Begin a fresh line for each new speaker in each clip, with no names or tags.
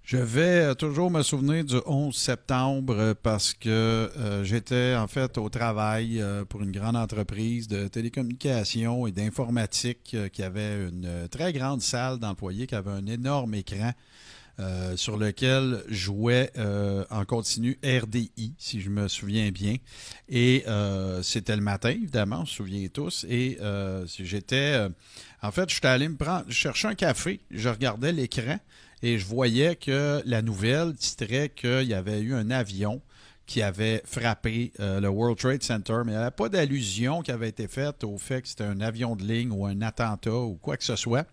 Je vais toujours me souvenir du 11 septembre parce que j'étais en fait au travail pour une grande entreprise de télécommunications et d'informatique qui avait une très grande salle d'employés, qui avait un énorme écran sur lequel jouait en continu RDI, si je me souviens bien. Et c'était le matin, évidemment, on se souvient tous. Et j'étais... en fait, j'étais allé chercher un café, je regardais l'écran. Et je voyais que la nouvelle titrait qu'il y avait eu un avion qui avait frappé le World Trade Center, mais il n'y avait pas d'allusion qui avait été faite au fait que c'était un avion de ligne ou un attentat ou quoi que ce soit.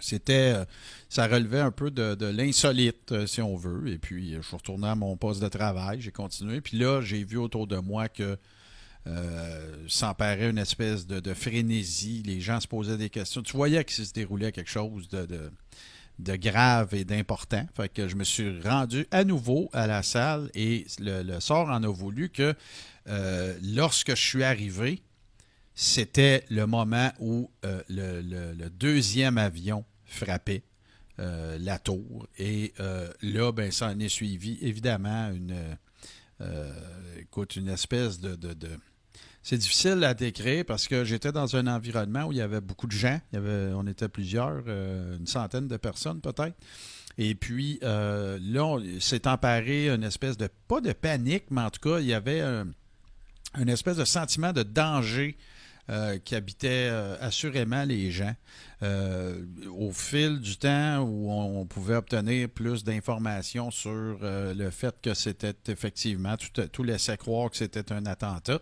Ça relevait un peu de l'insolite, si on veut. Et puis, je suis retourné à mon poste de travail, j'ai continué. Puis là, j'ai vu autour de moi que s'emparait une espèce de frénésie. Les gens se posaient des questions. Tu voyais qu'il se déroulait quelque chose de grave et d'important. Fait que je me suis rendu à nouveau à la salle et le sort en a voulu que lorsque je suis arrivé, c'était le moment où le deuxième avion frappait la tour. Et là, ben, ça en est suivi évidemment une espèce de c'est difficile à décrire parce que j'étais dans un environnement où il y avait beaucoup de gens. On était plusieurs, une centaine de personnes peut-être. Et puis là, s'est emparé une espèce de, pas de panique, mais en tout cas, il y avait une espèce de sentiment de danger qui habitait assurément les gens. Au fil du temps où on pouvait obtenir plus d'informations sur le fait que c'était effectivement, tout laissait croire que c'était un attentat,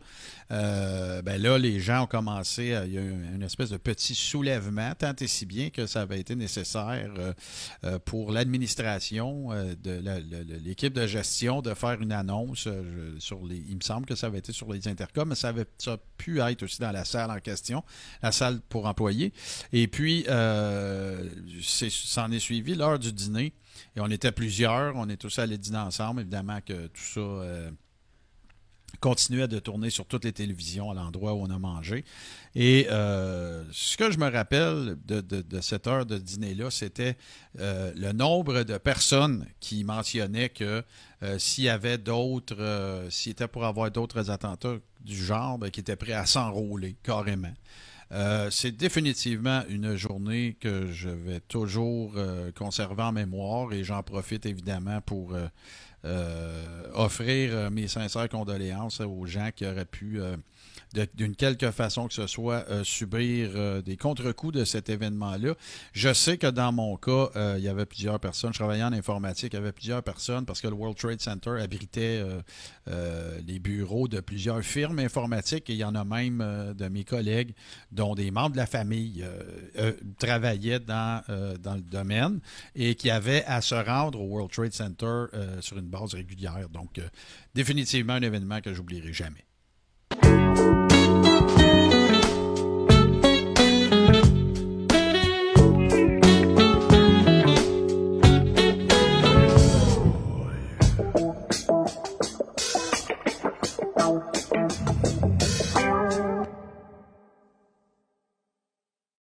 ben là, les gens ont commencé, il y a eu une espèce de petit soulèvement, tant et si bien que ça avait été nécessaire pour l'administration de l'équipe de gestion de faire une annonce il me semble que ça avait été sur les intercoms, mais ça a pu être aussi dans la salle en question, la salle pour employés. Et puis, s'en est suivi l'heure du dîner. Et on était plusieurs. On est tous allés dîner ensemble. Évidemment que tout ça continuait de tourner sur toutes les télévisions à l'endroit où on a mangé. Et ce que je me rappelle de cette heure de dîner-là, c'était le nombre de personnes qui mentionnaient que s'il y avait d'autres, s'il était pour avoir d'autres attentats du genre, ben, qui étaient prêts à s'enrôler carrément. C'est définitivement une journée que je vais toujours conserver en mémoire et j'en profite évidemment pour offrir mes sincères condoléances aux gens qui auraient pu, d'une quelque façon que ce soit, subir des contre-coups de cet événement-là. Je sais que dans mon cas, il y avait plusieurs personnes. Je travaillais en informatique, il y avait plusieurs personnes parce que le World Trade Center abritait les bureaux de plusieurs firmes informatiques et il y en a même de mes collègues dont des membres de la famille travaillaient dans le domaine et qui avaient à se rendre au World Trade Center sur une base régulière. Donc, définitivement un événement que j'oublierai jamais.